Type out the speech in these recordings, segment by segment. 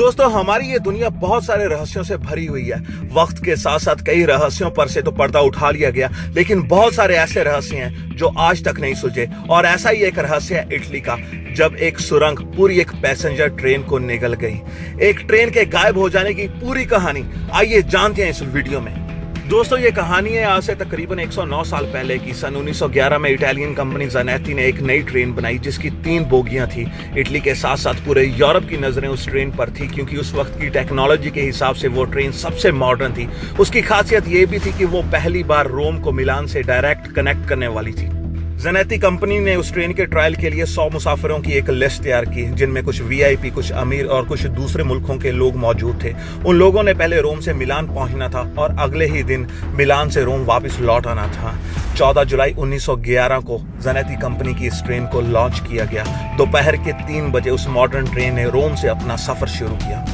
दोस्तों, हमारी ये दुनिया बहुत सारे रहस्यों से भरी हुई है। वक्त के साथ साथ कई रहस्यों पर से तो पर्दा उठा लिया गया, लेकिन बहुत सारे ऐसे रहस्य हैं जो आज तक नहीं सुलझे। और ऐसा ही एक रहस्य है इटली का, जब एक सुरंग पूरी एक पैसेंजर ट्रेन को निगल गई। एक ट्रेन के गायब हो जाने की पूरी कहानी आइए जानते हैं इस वीडियो में। दोस्तों, ये कहानी है आज से तकरीबन 109 साल पहले की। सन 1911 में इटालियन कंपनी ज़नेती ने एक नई ट्रेन बनाई जिसकी 3 बोगियां थी। इटली के साथ साथ पूरे यूरोप की नजरें उस ट्रेन पर थी, क्योंकि उस वक्त की टेक्नोलॉजी के हिसाब से वो ट्रेन सबसे मॉडर्न थी। उसकी खासियत ये भी थी कि वो पहली बार रोम को मिलान से डायरेक्ट कनेक्ट करने वाली थी। ज़नेती कंपनी ने उस ट्रेन के ट्रायल के लिए 100 मुसाफिरों की एक लिस्ट तैयार की, जिनमें कुछ वीआईपी, कुछ अमीर और कुछ दूसरे मुल्कों के लोग मौजूद थे। उन लोगों ने पहले रोम से मिलान पहुंचना था और अगले ही दिन मिलान से रोम वापस लौट आना था। 14 जुलाई 1911 को ज़नेती कंपनी की इस ट्रेन को लॉन्च किया गया। दोपहर के 3 बजे उस मॉडर्न ट्रेन ने रोम से अपना सफर शुरू किया।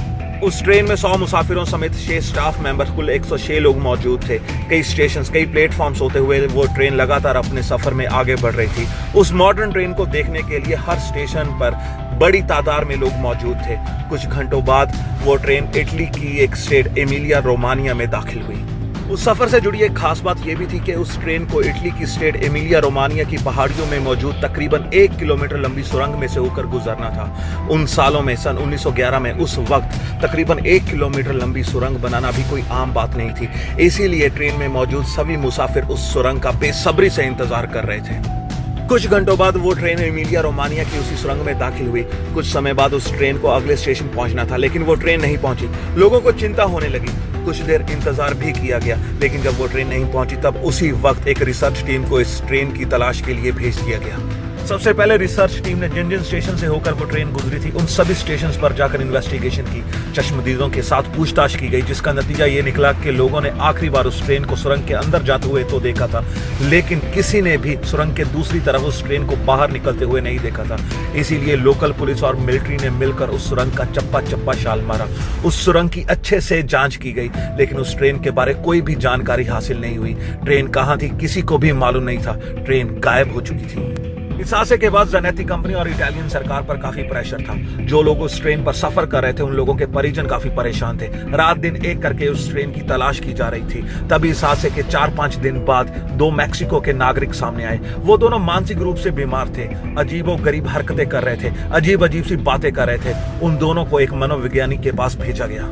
उस ट्रेन में 100 मुसाफिरों समेत 6 स्टाफ मेंबर, कुल 106 लोग मौजूद थे। कई स्टेशंस, कई प्लेटफॉर्म्स होते हुए वो ट्रेन लगातार अपने सफर में आगे बढ़ रही थी। उस मॉडर्न ट्रेन को देखने के लिए हर स्टेशन पर बड़ी तादाद में लोग मौजूद थे। कुछ घंटों बाद वो ट्रेन इटली की एक स्टेट एमिलिया रोमानिया में दाखिल हुई। उस सफर से जुड़ी एक खास बात यह भी थी कि उस ट्रेन को इटली की स्टेट एमिलिया रोमानिया की पहाड़ियों में मौजूद तकरीबन 1 किलोमीटर लंबी सुरंग में से होकर गुजरना था। उन सालों में, सन 1911 में, उस वक्त तकरीबन 1 किलोमीटर लंबी सुरंग बनाना भी कोई आम बात नहीं थी। इसीलिए ट्रेन में मौजूद सभी मुसाफिर उस सुरंग का बेसब्री से इंतजार कर रहे थे। कुछ घंटों बाद वो ट्रेन एमिलिया रोमानिया की उसी सुरंग में दाखिल हुई। कुछ समय बाद उस ट्रेन को अगले स्टेशन पहुंचना था, लेकिन वो ट्रेन नहीं पहुंची। लोगों को चिंता होने लगी। कुछ देर इंतजार भी किया गया, लेकिन जब वो ट्रेन नहीं पहुंची तब उसी वक्त एक रिसर्च टीम को इस ट्रेन की तलाश के लिए भेज दिया गया। सबसे पहले रिसर्च टीम ने जिन जिन स्टेशन से होकर वो ट्रेन गुजरी थी उन सभी स्टेशंस पर जाकर इन्वेस्टिगेशन की। चश्मदीदों के साथ पूछताछ की गई, जिसका नतीजा ये निकला कि लोगों ने आखिरी बार उस ट्रेन को सुरंग के अंदर जाते हुए तो देखा था, लेकिन किसी ने भी सुरंग के दूसरी तरफ उस ट्रेन को बाहर निकलते हुए नहीं देखा था। इसीलिए लोकल पुलिस और मिलिट्री ने मिलकर उस सुरंग का चप्पा चप्पा छाल मारा। उस सुरंग की अच्छे से जांच की गई, लेकिन उस ट्रेन के बारे कोई भी जानकारी हासिल नहीं हुई। ट्रेन कहाँ थी किसी को भी मालूम नहीं था। ट्रेन गायब हो चुकी थी। इस हादसे के बाद ज़नेती कंपनी और इटालियन सरकार पर काफी प्रेशर था। जो लोग उस ट्रेन पर सफर कर रहे थे उन लोगों के परिजन काफी परेशान थे। रात दिन एक करके उस ट्रेन की तलाश की जा रही थी। तभी इस हादसे के 4-5 दिन बाद 2 मैक्सिको के नागरिक सामने आए। वो दोनों मानसिक रूप से बीमार थे, अजीबो गरीब हरकतें कर रहे थे, अजीब अजीब सी बातें कर रहे थे। उन दोनों को एक मनोवैज्ञानिक के पास भेजा गया।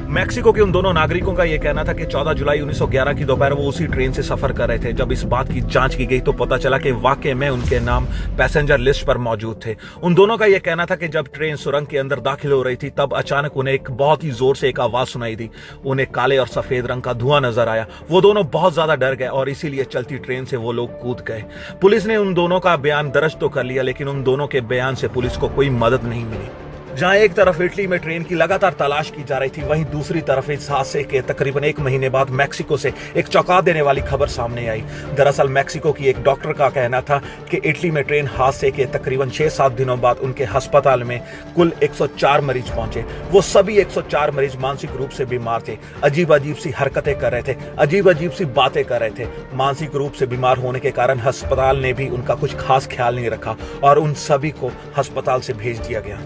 मैक्सिको के उन दोनों नागरिकों का यह कहना था कि 14 जुलाई 1911 की दोपहर वो उसी ट्रेन से सफर कर रहे थे। जब इस बात की जांच की गई तो पता चला कि वाकई में उनके नाम पैसेंजर लिस्ट पर मौजूद थे। उन दोनों का यह कहना था कि जब ट्रेन सुरंग के अंदर दाखिल हो रही थी तब अचानक उन्हें एक बहुत ही जोर से एक आवाज सुनाई दी। उन्हें काले और सफेद रंग का धुआं नजर आया। वो दोनों बहुत ज्यादा डर गए और इसीलिए चलती ट्रेन से वो लोग कूद गए। पुलिस ने उन दोनों का बयान दर्ज तो कर लिया, लेकिन उन दोनों के बयान से पुलिस को कोई मदद नहीं मिली। जहां एक तरफ इटली में ट्रेन की लगातार तलाश की जा रही थी, वहीं दूसरी तरफ इस हादसे के तकरीबन 1 महीने बाद मैक्सिको से एक चौंका देने वाली खबर सामने आई। दरअसल मैक्सिको की एक डॉक्टर का कहना था कि इटली में ट्रेन हादसे के तकरीबन 6-7 दिनों बाद उनके अस्पताल में कुल 104 मरीज पहुंचे। वो सभी 104 मरीज मानसिक रूप से बीमार थे, अजीब अजीब सी हरकतें कर रहे थे, अजीब अजीब सी बातें कर रहे थे। मानसिक रूप से बीमार होने के कारण अस्पताल ने भी उनका कुछ खास ख्याल नहीं रखा और उन सभी को अस्पताल से भेज दिया गया।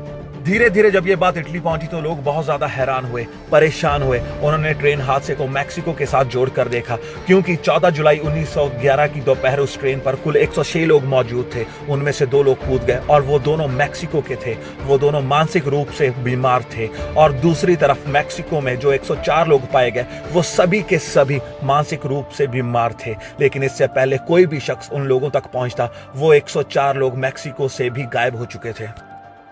धीरे धीरे जब ये बात इटली पहुंची तो लोग बहुत ज्यादा हैरान हुए, परेशान हुए। उन्होंने ट्रेन हादसे को मैक्सिको के साथ जोड़कर देखा, क्योंकि 14 जुलाई 1911 की दोपहर उस ट्रेन पर कुल 106 लोग मौजूद थे। उनमें से 2 लोग कूद गए और वो दोनों मैक्सिको के थे। वो दोनों मानसिक रूप से बीमार थे। और दूसरी तरफ मैक्सिको में जो 104 लोग पाए गए वो सभी के सभी मानसिक रूप से बीमार थे। लेकिन इससे पहले कोई भी शख्स उन लोगों तक पहुंचता, वो 104 लोग मैक्सिको से भी गायब हो चुके थे।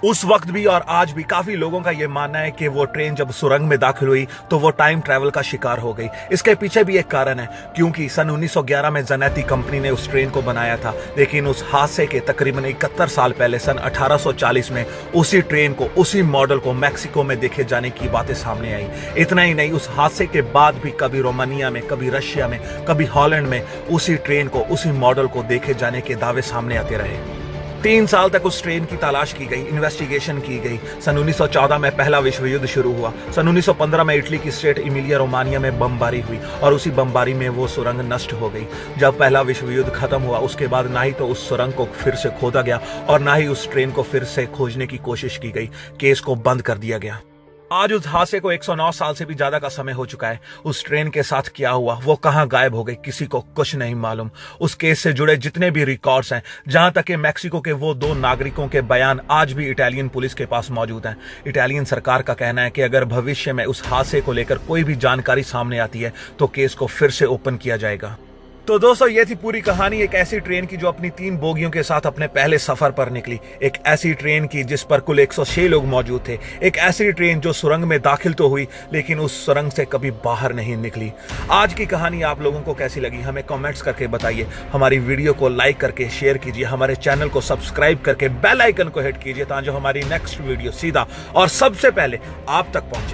उस वक्त भी और आज भी काफी लोगों का यह मानना है कि वो ट्रेन जब सुरंग में दाखिल हुई तो वो टाइम ट्रैवल का शिकार हो गई। इसके पीछे भी एक कारण है, क्योंकि सन 1911 में ज़नेती कंपनी ने उस ट्रेन को बनाया था, लेकिन उस हादसे के तकरीबन 71 साल पहले सन 1840 में उसी ट्रेन को, उसी मॉडल को मैक्सिको में देखे जाने की बातें सामने आई। इतना ही नहीं, उस हादसे के बाद भी कभी रोमानिया में, कभी रशिया में, कभी हॉलैंड में उसी ट्रेन को, उसी मॉडल को देखे जाने के दावे सामने आते रहे। 3 साल तक उस ट्रेन की तलाश की गई, इन्वेस्टिगेशन की गई। सन 1914 में पहला विश्व युद्ध शुरू हुआ। सन 1915 में इटली की स्टेट एमिलिया रोमानिया में बमबारी हुई और उसी बमबारी में वो सुरंग नष्ट हो गई। जब पहला विश्व युद्ध खत्म हुआ उसके बाद ना ही तो उस सुरंग को फिर से खोदा गया और ना ही उस ट्रेन को फिर से खोजने की कोशिश की गई। केस को बंद कर दिया गया। आज उस हादसे को 109 साल से भी ज्यादा का समय हो चुका है। उस ट्रेन के साथ क्या हुआ, वो कहां गायब हो गई, किसी को कुछ नहीं मालूम। उस केस से जुड़े जितने भी रिकॉर्ड्स हैं, जहां तक कि मैक्सिको के वो 2 नागरिकों के बयान आज भी इटालियन पुलिस के पास मौजूद हैं। इटालियन सरकार का कहना है कि अगर भविष्य में उस हादसे को लेकर कोई भी जानकारी सामने आती है तो केस को फिर से ओपन किया जाएगा। तो दोस्तों, ये थी पूरी कहानी एक ऐसी ट्रेन की जो अपनी 3 बोगियों के साथ अपने पहले सफर पर निकली। एक ऐसी ट्रेन की जिस पर कुल 106 लोग मौजूद थे। एक ऐसी ट्रेन जो सुरंग में दाखिल तो हुई लेकिन उस सुरंग से कभी बाहर नहीं निकली। आज की कहानी आप लोगों को कैसी लगी हमें कमेंट्स करके बताइए। हमारी वीडियो को लाइक करके शेयर कीजिए, हमारे चैनल को सब्सक्राइब करके बेल आइकन को हिट कीजिए ताकि हमारी नेक्स्ट वीडियो सीधा और सबसे पहले आप तक पहुंचे।